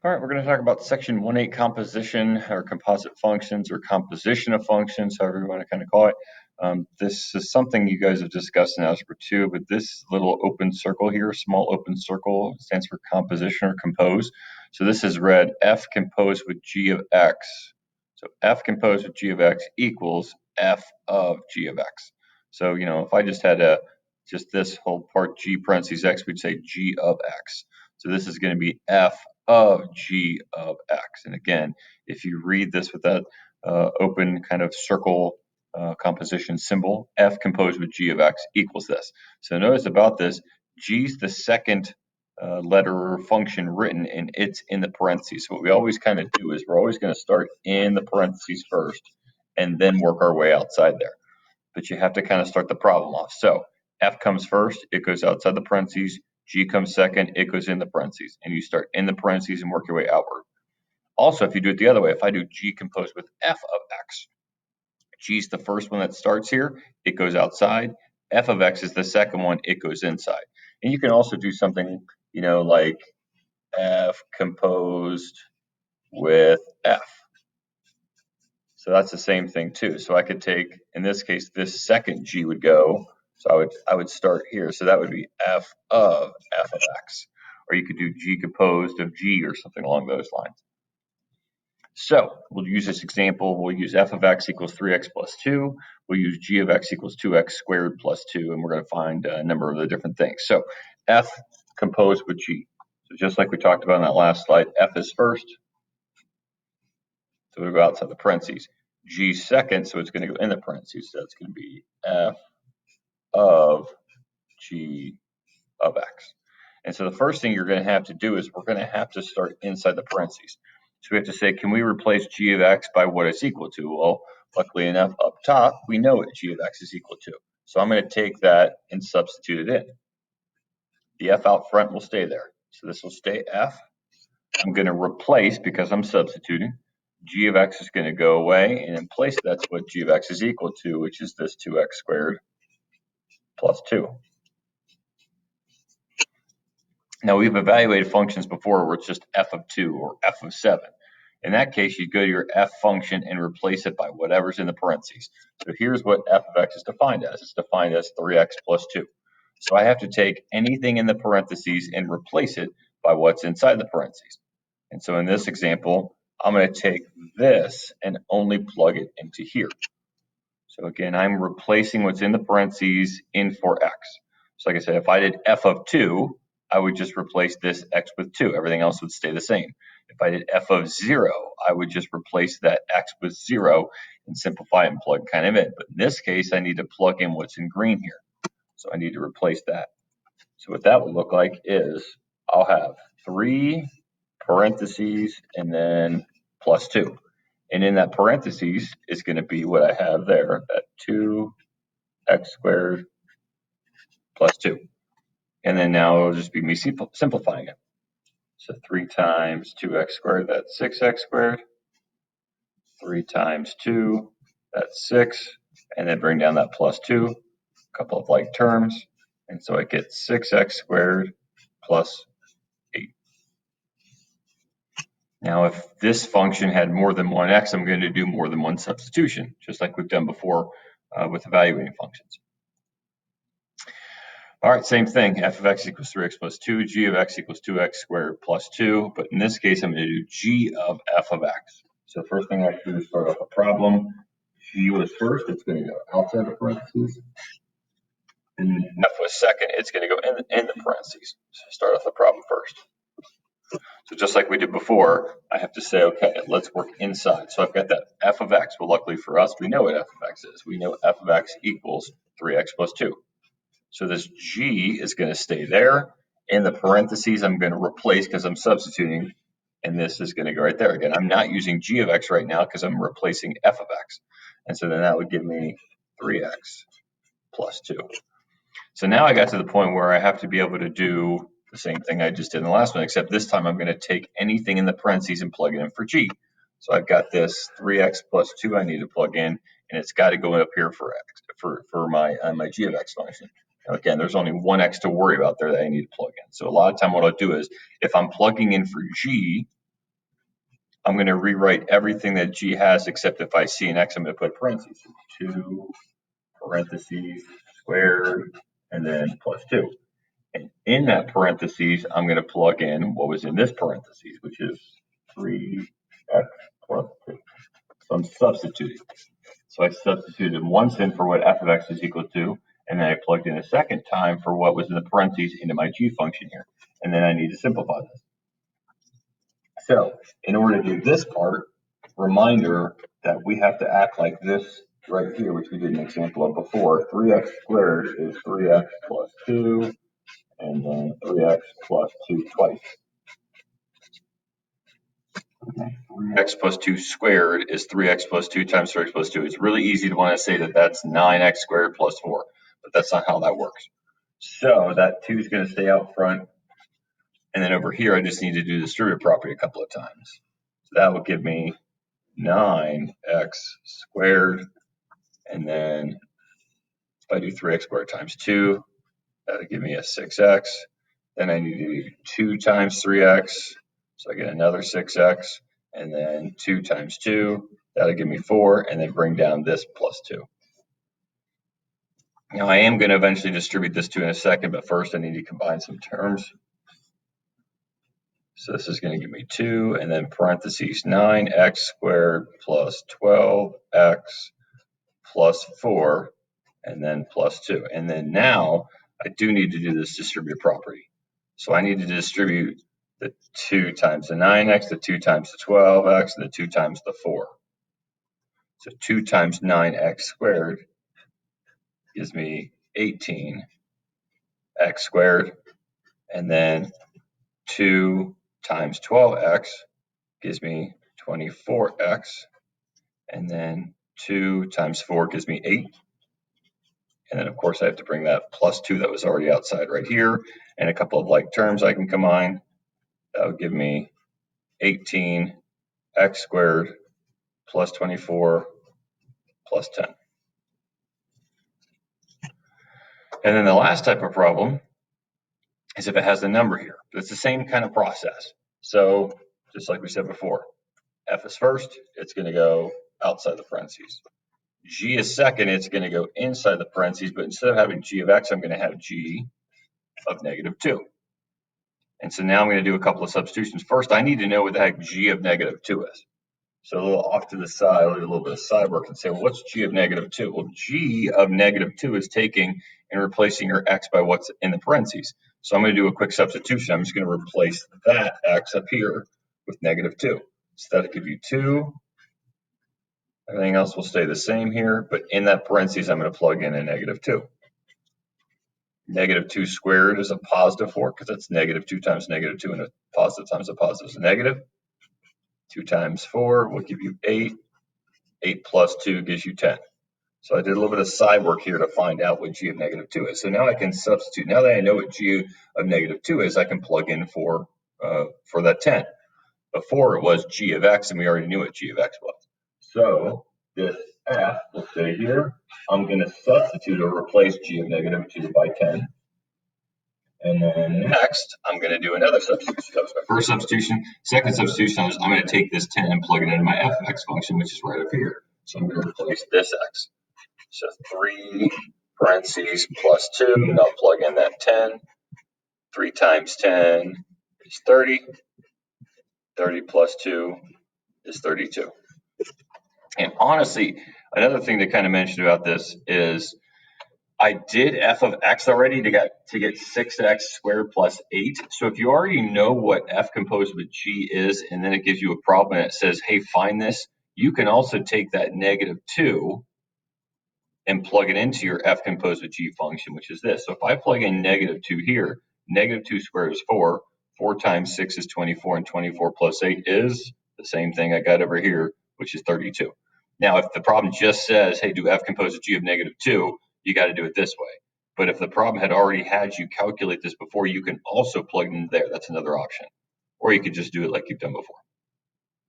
All right, we're going to talk about section 1.8 composition or composite functions or composition of functions, however you want to kind of call it. This is something you guys have discussed in Algebra 2, but this little open circle here, small open circle, stands for composition or compose. So this is read f composed with g of x. So f composed with g of x equals f of g of x. So, if I just had just this whole part g parentheses x, we'd say g of x. So this is going to be f of g of x. And again, if you read this with that open kind of circle composition symbol, f composed with g of x equals this. So notice about this, g is the second letter or function written, and it's in the parentheses. So what we always kind of do is we're always going to start in the parentheses first and then work our way outside there. But you have to kind of start the problem off. So f comes first, it goes outside the parentheses. G comes second, it goes in the parentheses, and you start in the parentheses and work your way outward. Also, if you do it the other way, if I do g composed with f of x, g is the first one that starts here, it goes outside. F of x is the second one, it goes inside. And you can also do something, like f composed with f. So that's the same thing too. So I could take, in this case, this second g would go. So I would start here. So that would be f of x. Or you could do g composed of g or something along those lines. So we'll use this example. We'll use f of x equals 3x plus 2. We'll use g of x equals 2x squared plus 2. And we're going to find a number of the different things. So f composed with g. So just like we talked about in that last slide, f is first. So we'll go outside the parentheses. G second, so it's going to go in the parentheses. So it's going to be f of g of x. And so the first thing you're going to have to do is we're going to have to start inside the parentheses. So we have to say, can we replace g of x by what it's equal to? Well, luckily enough, up top, we know what g of x is equal to. So I'm going to take that and substitute it in. The f out front will stay there. So this will stay f. I'm going to replace, because I'm substituting, g of x is going to go away, and in place that's what g of x is equal to, which is this 2x squared plus 2. Now we've evaluated functions before where it's just f of 2 or f of 7. In that case, you go to your f function and replace it by whatever's in the parentheses. So here's what f of x is defined as. It's defined as 3x plus 2. So I have to take anything in the parentheses and replace it by what's inside the parentheses. And so in this example, I'm going to take this and only plug it into here. So again, I'm replacing what's in the parentheses in for x. So like I said, if I did f of 2, I would just replace this x with 2. Everything else would stay the same. If I did f of 0, I would just replace that x with 0 and simplify it and plug kind of in. But in this case, I need to plug in what's in green here. So I need to replace that. So what that would look like is I'll have 3 parentheses and then plus 2. And in that parentheses is going to be what I have there, that 2x squared plus 2. And then now it'll just be me simplifying it. So 3 times 2x squared, that's 6x squared. 3 times 2, that's 6. And then bring down that plus 2, a couple of like terms. And so I get 6x squared plus 8. Now, if this function had more than one x, I'm going to do more than one substitution, just like we've done before with evaluating functions. All right, same thing. F of x equals 3x plus 2. G of x equals 2x squared plus 2. But in this case, I'm going to do g of f of x. So first thing I have to do is start off a problem. G was first. It's going to go outside the parentheses. And then f was second. It's going to go in the parentheses. So start off the problem first. So just like we did before, I have to say, okay, let's work inside. So I've got that f of x. Well, luckily for us, we know what f of x is. We know f of x equals 3x plus 2. So this g is going to stay there. In the parentheses, I'm going to replace because I'm substituting, and this is going to go right there. Again, I'm not using g of x right now because I'm replacing f of x. And so then that would give me 3x plus 2. So now I got to the point where I have to be able to do the same thing I just did in the last one, except this time I'm going to take anything in the parentheses and plug it in for g. So I've got this 3x plus 2 I need to plug in, and it's got to go up here for x for my g of x function. Now again, there's only one x to worry about there that I need to plug in. So a lot of time what I'll do is if I'm plugging in for g, I'm going to rewrite everything that G has, except if I see an X, I'm going to put parentheses. 2 parentheses squared, and then plus 2. And in that parentheses, I'm going to plug in what was in this parentheses, which is 3x plus 2. So I'm substituting. So I substituted once in for what f of x is equal to, and then I plugged in a second time for what was in the parentheses into my g function here. And then I need to simplify this. So in order to do this part, reminder that we have to act like this right here, which we did an example of before. 3x squared is 3x plus 2, and then 3x plus 2 twice. 3x plus 2 squared is 3x plus 2 times 3x plus 2. It's really easy to want to say that that's 9x squared plus 4, but that's not how that works. So that 2 is going to stay out front, and then over here I just need to do the distributive property a couple of times. So that will give me 9x squared, and then if I do 3x squared times 2, that'll give me a 6x. Then I need to do 2 times 3x, so I get another 6x, and then 2 times 2, that'll give me 4, and then bring down this plus 2. Now I am going to eventually distribute this 2 in a second, but first I need to combine some terms. So this is going to give me 2, and then parentheses 9x squared plus 12x plus 4, and then plus 2. And then now I do need to do this distributive property. So I need to distribute the 2 times the 9x, the 2 times the 12x, and the 2 times the 4. So 2 times 9x squared gives me 18x squared, and then 2 times 12x gives me 24x, and then 2 times 4 gives me 8. And then, of course, I have to bring that plus 2 that was already outside right here, and a couple of like terms I can combine. That would give me 18x squared plus 24 plus 10. And then the last type of problem is if it has a number here. It's the same kind of process. So just like we said before, f is first, it's going to go outside the parentheses. G is second, it's going to go inside the parentheses, but instead of having g of x, I'm going to have g of negative 2. And so now I'm going to do a couple of substitutions. First, I need to know what the heck g of negative 2 is. So a little off to the side, I'll do a little bit of side work and say, well, what's g of negative 2? Well, g of negative 2 is taking and replacing your x by what's in the parentheses. So I'm going to do a quick substitution. I'm just going to replace that x up here with negative 2. So that'll give you 2. Everything else will stay the same here, but in that parentheses, I'm going to plug in a negative 2. Negative 2 squared is a positive 4 because that's negative 2 times negative 2, and a positive times a positive is a negative. 2 times 4 will give you 8. 8 plus 2 gives you 10. So I did a little bit of side work here to find out what g of negative 2 is. So now I can substitute. Now that I know what g of negative 2 is, I can plug in for that 10. Before it was g of x, and we already knew what g of x was. So this f will stay here. I'm going to substitute or replace g of negative 2 by 10. And then next, I'm going to do another substitution. That was my first substitution. Second substitution is I'm going to take this 10 and plug it into my f of x function, which is right up here. So I'm going to replace this x. So 3 parentheses plus 2, and I'll plug in that 10. 3 times 10 is 30. 30 plus 2 is 32. And honestly, another thing to kind of mention about this is I did f of x already to get 6x squared plus 8. So if you already know what f composed with g is, and then it gives you a problem and it says, hey, find this, you can also take that negative 2 and plug it into your f composed with g function, which is this. So if I plug in negative 2 here, negative 2 squared is 4. 4 times 6 is 24, and 24 plus 8 is the same thing I got over here, which is 32. Now, if the problem just says, hey, do f composed with g of negative 2, you got to do it this way. But if the problem had already had you calculate this before, you can also plug it in there. That's another option. Or you could just do it like you've done before.